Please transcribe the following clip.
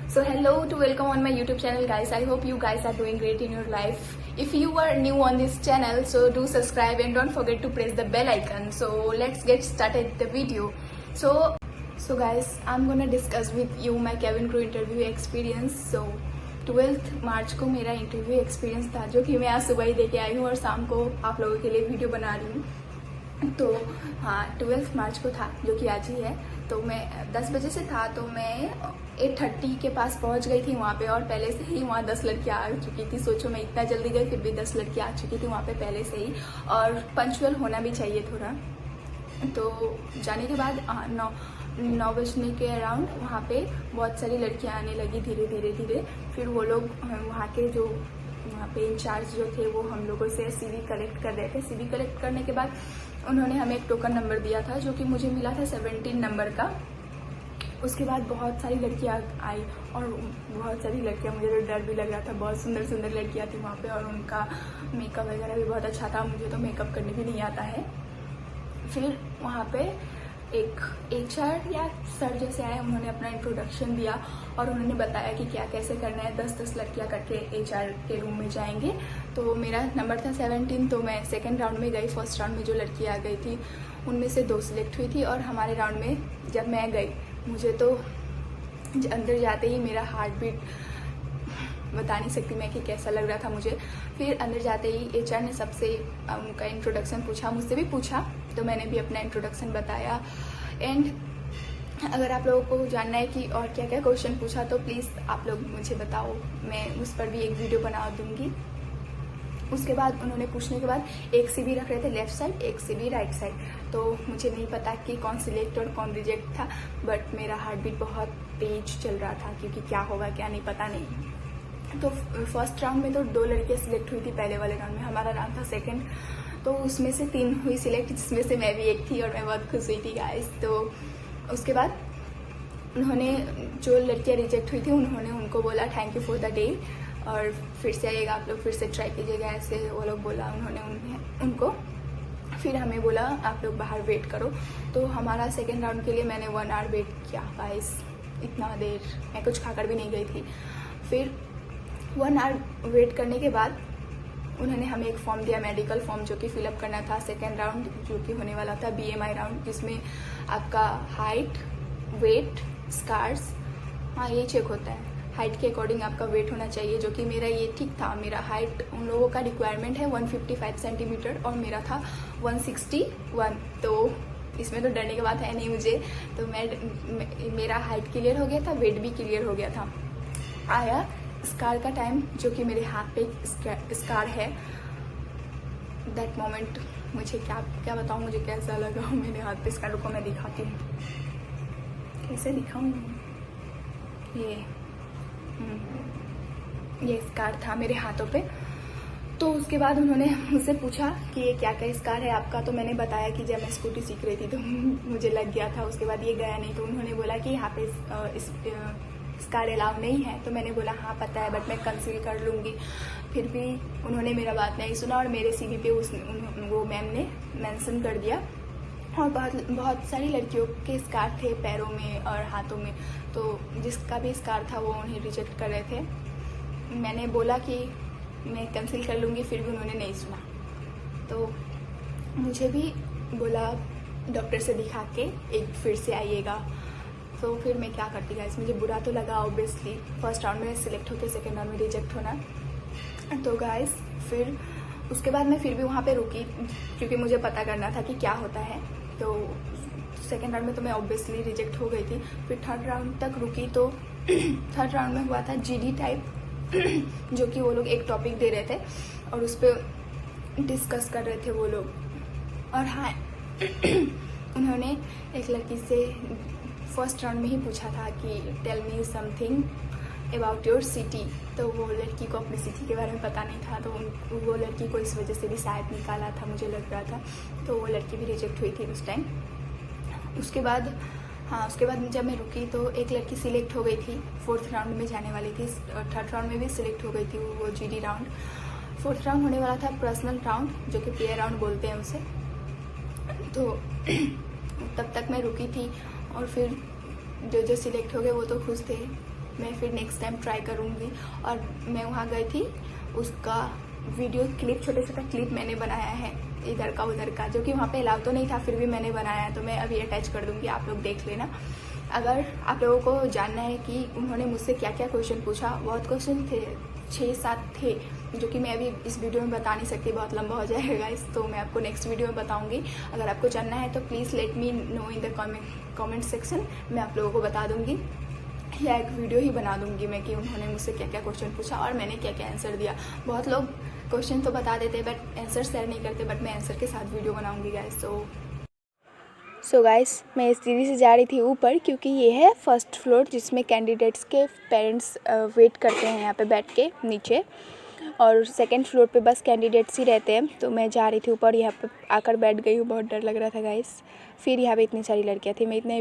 So hello to welcome on my YouTube channel guys. I hope you guys are doing great in your life. If you are new on this channel, so do subscribe and don't forget to press the bell icon. So let's get started the video. So guys, I'm gonna discuss with you my cabin crew interview experience. So 12th मार्च को मेरा interview experience था, जो कि मैं आज सुबह ही दे के आई हूँ और शाम को आप लोगों के लिए वीडियो बना रही हूँ। तो हाँ, 12 मार्च को था, जो कि आज ही है। तो मैं 10 बजे से था, तो मैं 8:30 के पास पहुंच गई थी वहाँ पे, और पहले से ही वहाँ 10 लड़कियाँ आ चुकी थी। सोचो मैं इतना जल्दी गई, फिर भी 10 लड़कियाँ आ चुकी थी वहाँ पे पहले से ही, और पंक्चुअल होना भी चाहिए थोड़ा। तो जाने के बाद 9 बजने के अराउंड वहाँ पे बहुत सारी लड़कियाँ आने लगी धीरे। फिर वो लोग वहाँ के जो वहाँ पे इंचार्ज जो थे, वो हम लोगों से CV कलेक्ट कर रहे थे। CV कलेक्ट करने के बाद उन्होंने हमें एक टोकन नंबर दिया था, जो कि मुझे मिला था 17 नंबर का। उसके बाद बहुत सारी लड़कियाँ आई, और बहुत सारी लड़कियाँ, मुझे तो डर भी लग रहा था। बहुत सुंदर लड़कियाँ थी वहाँ पे, और उनका मेकअप वगैरह भी बहुत अच्छा था। मुझे तो मेकअप करने भी नहीं आता है। फिर वहाँ पे एक HR या सर जैसे आए, उन्होंने अपना इंट्रोडक्शन दिया और उन्होंने बताया कि क्या कैसे करना है। 10 लड़कियां करके HR के रूम में जाएंगे। तो मेरा नंबर था 17, तो मैं सेकंड राउंड में गई। फर्स्ट राउंड में जो लड़कियां आ गई थी, उनमें से 2 सिलेक्ट हुई थी, और हमारे राउंड में जब मैं गई, मुझे तो अंदर जाते ही मेरा हार्ट बीट बता नहीं सकती मैं कि कैसा लग रहा था मुझे। फिर अंदर जाते ही HR ने सबसे उनका इंट्रोडक्शन पूछा, मुझसे भी पूछा, तो मैंने भी अपना इंट्रोडक्शन बताया। एंड अगर आप लोगों को जानना है कि और क्या क्या क्वेश्चन पूछा, तो प्लीज़ आप लोग मुझे बताओ, मैं उस पर भी एक वीडियो बना दूंगी। उसके बाद उन्होंने पूछने के बाद एक CV रख रहे थे लेफ्ट साइड, एक CV राइट साइड। तो मुझे नहीं पता कि कौन सिलेक्ट और कौन रिजेक्ट था, बट मेरा हार्ट बीट बहुत तेज चल रहा था, क्योंकि क्या होगा क्या नहीं पता नहीं। तो फर्स्ट राउंड में तो 2 लड़कियाँ सिलेक्ट हुई थी पहले वाले राउंड में। हमारा राउंड था सेकंड, तो उसमें से 3 हुई सिलेक्ट, जिसमें से मैं भी एक थी, और मैं बहुत खुश हुई थी गाइस। तो उसके बाद उन्होंने जो लड़कियाँ रिजेक्ट हुई थी, उन्होंने उनको बोला thank you for the day, और फिर से आइएगा आप लोग, फिर से ट्राई कीजिएगा, ऐसे वो लोग बोला उन्होंने उनको। फिर हमें बोला आप लोग बाहर वेट करो। तो हमारा सेकेंड राउंड के लिए मैंने 1 आवर वेट किया गाइस। इतना देर मैं कुछ खाकर भी नहीं गई थी। फिर 1 आवर वेट करने के बाद उन्होंने हमें एक फॉर्म दिया, मेडिकल फॉर्म, जो कि फिलअप करना था। सेकेंड राउंड जो कि होने वाला था BMI राउंड, जिसमें आपका हाइट, वेट, स्कार्स, हाँ ये चेक होता है। हाइट के अकॉर्डिंग आपका वेट होना चाहिए, जो कि मेरा ये ठीक था। मेरा हाइट, उन लोगों का रिक्वायरमेंट है 155 सेंटीमीटर, और मेरा था 161। तो इसमें तो डरने की बात है नहीं मुझे। तो मेरा हाइट क्लियर हो गया था, वेट भी क्लियर हो गया था। आया स्कार का टाइम, जो कि मेरे हाथ पे स्कार है। दैट मोमेंट मुझे क्या बताऊँ, मुझे कैसा लगा मेरे हाथ पे स्कार। को मैं दिखाती हूँ, कैसे दिखाऊँ। ये स्कार था मेरे हाथों पे। तो उसके बाद उन्होंने मुझसे पूछा कि ये क्या क्या स्कार है आपका। तो मैंने बताया कि जब मैं स्कूटी सीख रही थी तो मुझे लग गया था, उसके बाद ये गया नहीं। तो उन्होंने बोला कि यहाँ पे स्कार अलाउ नहीं है। तो मैंने बोला हाँ पता है, बट मैं कंसील कर लूँगी। फिर भी उन्होंने मेरा बात नहीं सुना, और मेरे CV पे वो मैम ने मेंशन कर दिया। और बहुत सारी लड़कियों के स्कार थे पैरों में और हाथों में, तो जिसका भी स्कार था वो उन्हें रिजेक्ट कर रहे थे। मैंने बोला कि मैं कंसील कर लूँगी, फिर भी उन्होंने नहीं सुना। तो मुझे भी बोला डॉक्टर से दिखा के एक फिर से आइएगा। तो फिर मैं क्या करती गाइस, मुझे बुरा तो लगा ऑब्वियसली, फर्स्ट राउंड में सिलेक्ट होके सेकेंड राउंड में रिजेक्ट होना। तो गाइस फिर उसके बाद मैं फिर भी वहाँ पे रुकी, क्योंकि मुझे पता करना था कि क्या होता है। तो सेकेंड राउंड में तो मैं ऑब्वियसली रिजेक्ट हो गई थी। फिर थर्ड राउंड तक रुकी, तो थर्ड राउंड में हुआ था GD टाइप, जो कि वो लोग एक टॉपिक दे रहे थे और उस पर डिस्कस कर रहे थे वो लोग। और हाँ उन्होंने एक लड़की से फर्स्ट राउंड में ही पूछा था कि tell me something about your city. तो वो लड़की को अपनी सिटी के बारे में पता नहीं था, तो वो लड़की को इस वजह से भी शायद निकाला था, मुझे लग रहा था। तो वो लड़की भी रिजेक्ट हुई थी उस टाइम। उसके बाद जब मैं रुकी, तो एक लड़की सिलेक्ट हो गई थी, 4th राउंड में जाने वाली थी। 3rd राउंड में भी सिलेक्ट हो गई थी, वो GD राउंड। 4th राउंड होने वाला था पर्सनल राउंड, जो कि पेयर राउंड बोलते हैं उसे। तो तब तक मैं रुकी थी, और फिर जो सिलेक्ट हो गए वो तो खुश थे, मैं फिर नेक्स्ट टाइम ट्राई करूँगी। और मैं वहाँ गई थी, उसका वीडियो क्लिप, छोटे छोटा क्लिप मैंने बनाया है इधर का उधर का, जो कि वहाँ पे अलाउ तो नहीं था, फिर भी मैंने बनाया है, तो मैं अभी अटैच कर दूँगी, आप लोग देख लेना। अगर आप लोगों को जानना है कि उन्होंने मुझसे क्या क्या क्वेश्चन पूछा, बहुत क्वेश्चन थे, 6-7 थे, जो कि मैं अभी इस वीडियो में बता नहीं सकती, बहुत लंबा हो जाएगा गाइस, तो मैं आपको नेक्स्ट वीडियो में बताऊंगी। अगर आपको जानना है तो please let me know in the comment section, मैं आप लोगों को बता दूंगी, या एक वीडियो ही बना दूंगी मैं कि उन्होंने मुझसे क्या क्या क्वेश्चन पूछा और मैंने क्या क्या आंसर दिया। बहुत लोग क्वेश्चन तो बता देते बट आंसर शेयर नहीं करते, बट मैं आंसर के साथ वीडियो बनाऊंगी गाइस। सो गाइस, मैं इस सीढ़ी से जा रही थी ऊपर, क्योंकि ये है फर्स्ट फ्लोर जिसमें कैंडिडेट्स के पेरेंट्स वेट करते हैं यहाँ पे बैठ के नीचे, और सेकंड फ्लोर पे बस कैंडिडेट्स ही रहते हैं। तो मैं जा रही थी ऊपर, यहाँ पे आकर बैठ गई हूँ, बहुत डर लग रहा था गाइस। फिर यहाँ पे इतनी सारी लड़कियाँ थी, मैं इतने